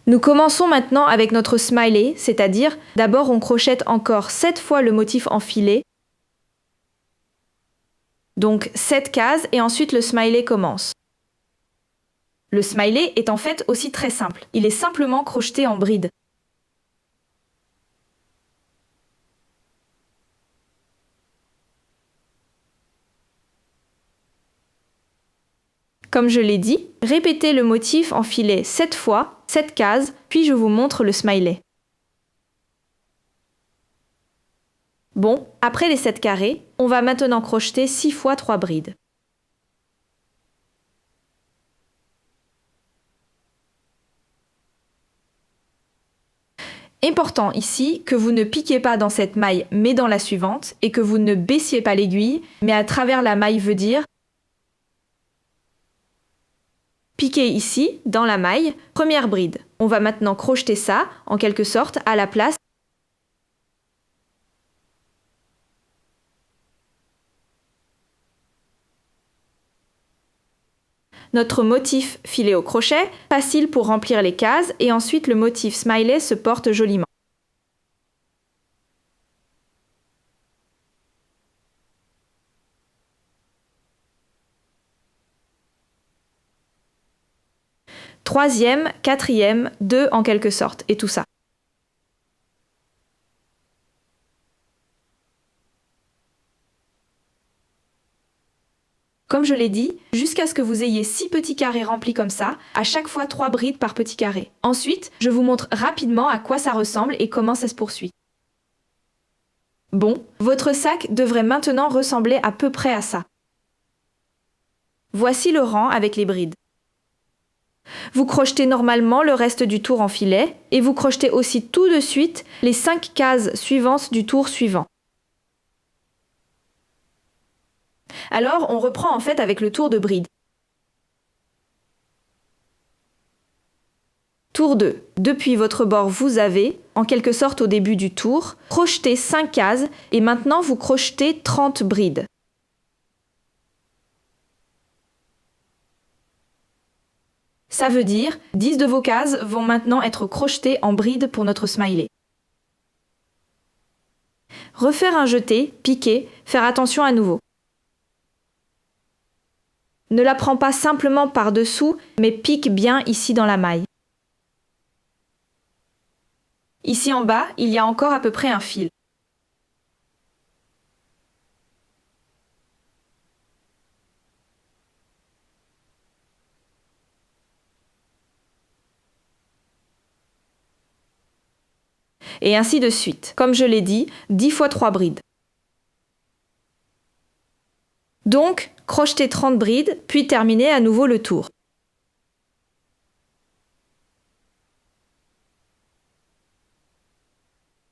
Nous commençons maintenant avec notre smiley, c'est-à-dire d'abord on crochette encore 7 fois le motif en filet, donc 7 cases et ensuite le smiley commence. Le smiley est en fait aussi très simple, il est simplement crocheté en bride. Comme je l'ai dit, répétez le motif en filet 7 fois, 7 cases, puis je vous montre le smiley. Bon, après les 7 carrés, on va maintenant crocheter 6 fois 3 brides. Important ici que vous ne piquez pas dans cette maille mais dans la suivante et que vous ne baissiez pas l'aiguille, mais à travers la maille veut dire piquer ici, dans la maille, première bride. On va maintenant crocheter ça, en quelque sorte, à la place. Notre motif filet au crochet, facile pour remplir les cases, et ensuite le motif smiley se porte joliment. Troisième, quatrième, 2 en quelque sorte, et tout ça. Comme je l'ai dit, jusqu'à ce que vous ayez 6 petits carrés remplis comme ça, à chaque fois 3 brides par petit carré. Ensuite, je vous montre rapidement à quoi ça ressemble et comment ça se poursuit. Bon, votre sac devrait maintenant ressembler à peu près à ça. Voici le rang avec les brides. Vous crochetez normalement le reste du tour en filet et vous crochetez aussi tout de suite les 5 cases suivantes du tour suivant. Alors, on reprend en fait avec le tour de bride. Tour 2. Depuis votre bord, vous avez, en quelque sorte au début du tour, crocheté 5 cases et maintenant vous crochetez 30 brides. Ça veut dire 10 de vos cases vont maintenant être crochetées en brides pour notre smiley. Refaire un jeté, piquer, faire attention à nouveau. Ne la prends pas simplement par-dessous, mais pique bien ici dans la maille. Ici en bas, il y a encore à peu près un fil. Et ainsi de suite. Comme je l'ai dit, 10 fois 3 brides. Donc, crochetez 30 brides, puis terminez à nouveau le tour.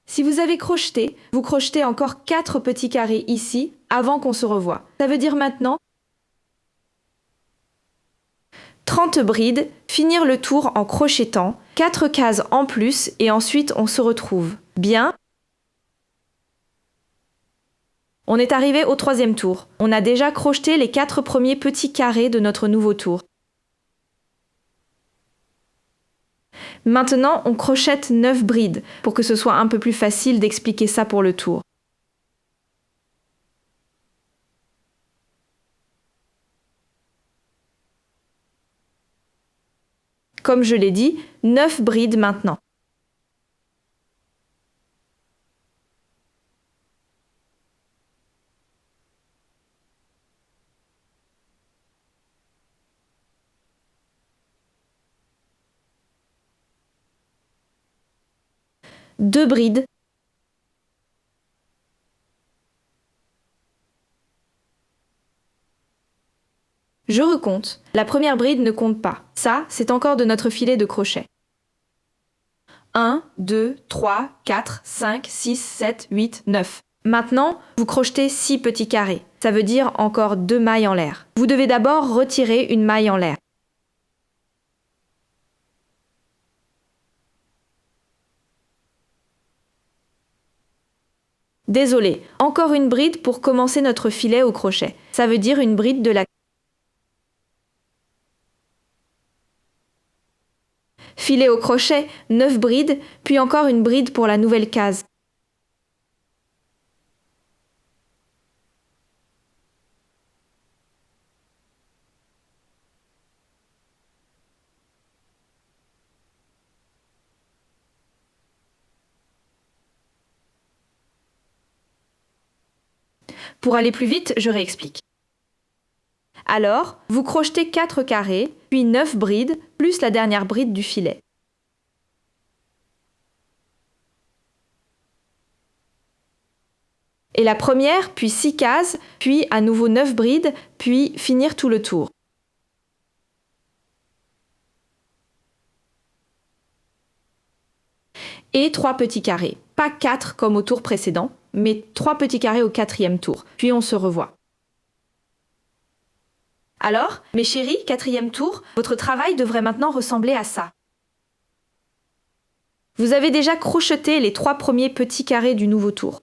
Si vous avez crocheté, vous crochetez encore 4 petits carrés ici avant qu'on se revoie. Ça veut dire maintenant 30 brides, finir le tour en crochetant, 4 cases en plus et ensuite on se retrouve. Bien. On est arrivé au 3e tour. On a déjà crocheté les 4 premiers petits carrés de notre nouveau tour. Maintenant, on crochette 9 brides pour que ce soit un peu plus facile d'expliquer ça pour le tour. Comme je l'ai dit, 9 brides maintenant. Deux brides. Je recompte. La première bride ne compte pas. Ça, c'est encore de notre filet de crochet. 1, 2, 3, 4, 5, 6, 7, 8, 9. Maintenant, vous crochetez 6 petits carrés. Ça veut dire encore 2 mailles en l'air. Vous devez d'abord retirer une maille en l'air. Désolé, encore une bride pour commencer notre filet au crochet. Ça veut dire une bride de la... Filet au crochet, 9 brides, puis encore une bride pour la nouvelle case. Pour aller plus vite, je réexplique. Alors, vous crochetez 4 carrés, puis 9 brides, plus la dernière bride du filet. Et la première, puis 6 cases, puis à nouveau 9 brides, puis finir tout le tour. Et 3 petits carrés. Pas 4 comme au tour précédent, mais 3 petits carrés au 4e tour. Puis on se revoit. Alors, mes chéris, 4e tour, votre travail devrait maintenant ressembler à ça. Vous avez déjà crocheté les 3 premiers petits carrés du nouveau tour.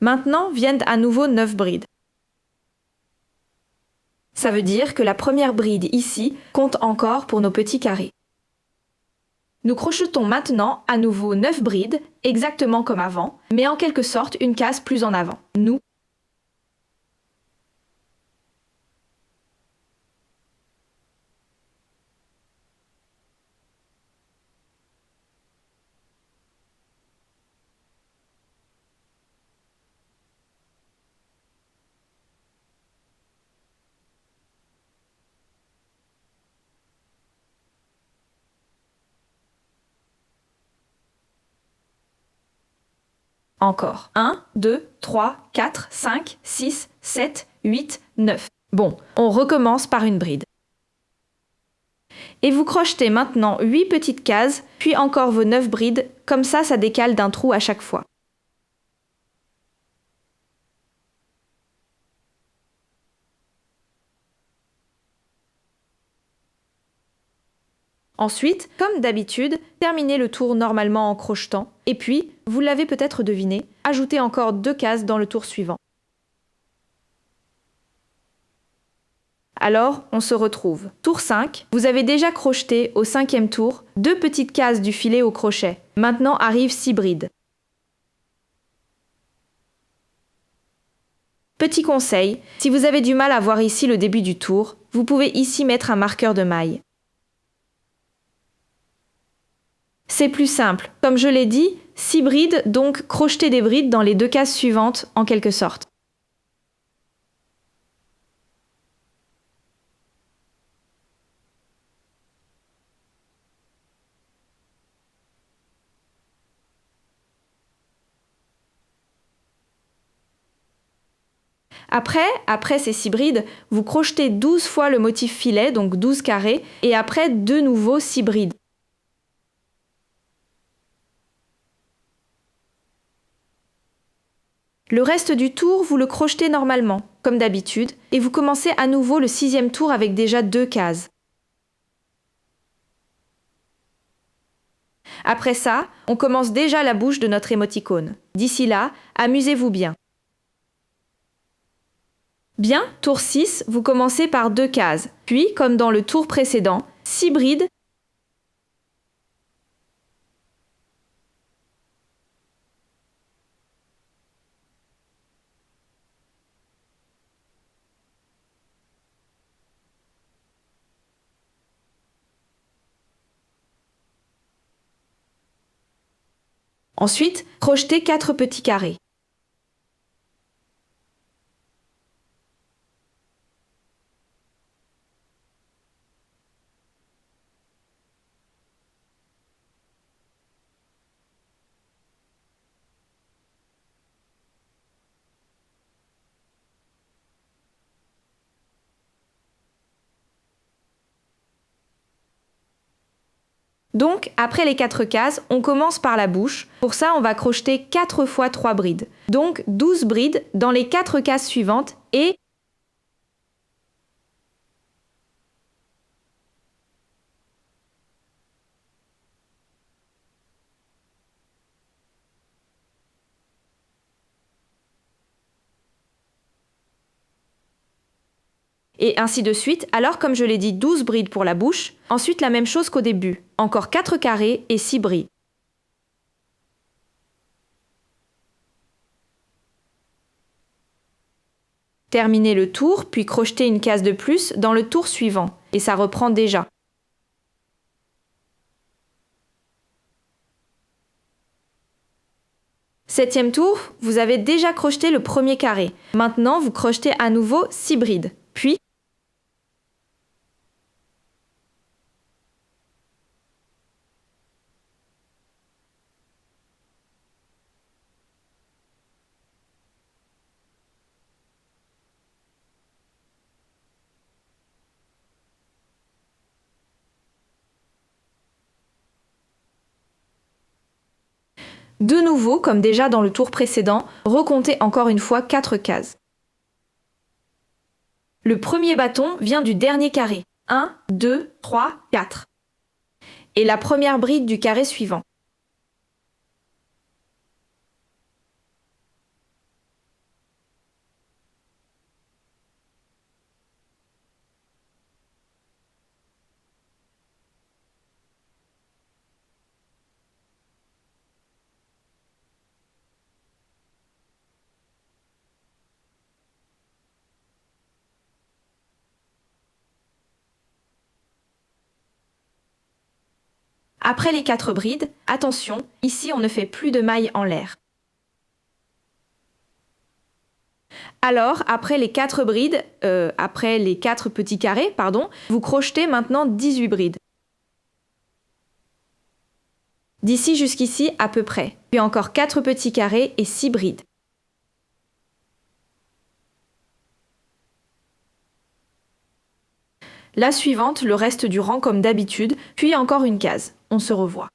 Maintenant viennent à nouveau 9 brides. Ça veut dire que la première bride ici compte encore pour nos petits carrés. Nous crochetons maintenant à nouveau 9 brides, exactement comme avant, mais en quelque sorte une case plus en avant. Nous. Encore. 1, 2, 3, 4, 5, 6, 7, 8, 9. Bon, on recommence par une bride. Et vous crochetez maintenant 8 petites cases, puis encore vos 9 brides, comme ça décale d'un trou à chaque fois. Ensuite, comme d'habitude, terminez le tour normalement en crochetant, et puis, vous l'avez peut-être deviné, ajoutez encore 2 cases dans le tour suivant. Alors, on se retrouve. Tour 5, vous avez déjà crocheté au 5e tour 2 petites cases du filet au crochet. Maintenant arrivent 6 brides. Petit conseil, si vous avez du mal à voir ici le début du tour, vous pouvez ici mettre un marqueur de maille. C'est plus simple. Comme je l'ai dit, 6 brides, donc crochetez des brides dans les 2 cases suivantes en quelque sorte. Après ces 6 brides, vous crochetez 12 fois le motif filet, donc 12 carrés, et après de nouveau 6 brides. Le reste du tour, vous le crochetez normalement, comme d'habitude, et vous commencez à nouveau le 6e tour avec déjà 2 cases. Après ça, on commence déjà la bouche de notre émoticône. D'ici là, amusez-vous bien. Bien, tour 6, vous commencez par 2 cases, puis, comme dans le tour précédent, 6 brides. Ensuite, crochetez 4 petits carrés. Donc, après les 4 cases, on commence par la bouche. Pour ça, on va crocheter 4 fois 3 brides. Donc, 12 brides dans les 4 cases suivantes et Et ainsi de suite. Alors, comme je l'ai dit, 12 brides pour la bouche. Ensuite, la même chose qu'au début. Encore 4 carrés et 6 brides. Terminez le tour, puis crochetez une case de plus dans le tour suivant. Et ça reprend déjà. Septième tour, vous avez déjà crocheté le premier carré. Maintenant, vous crochetez à nouveau 6 brides. Puis, de nouveau, comme déjà dans le tour précédent, recomptez encore une fois 4 cases. Le premier bâton vient du dernier carré. 1, 2, 3, 4. Et la première bride du carré suivant. Après les 4 brides, attention, ici on ne fait plus de mailles en l'air. Alors, après les 4 brides, après les 4 petits carrés, vous crochetez maintenant 18 brides. D'ici jusqu'ici à peu près. Puis encore 4 petits carrés et 6 brides. La suivante, le reste du rang comme d'habitude, puis encore une case. On se revoit.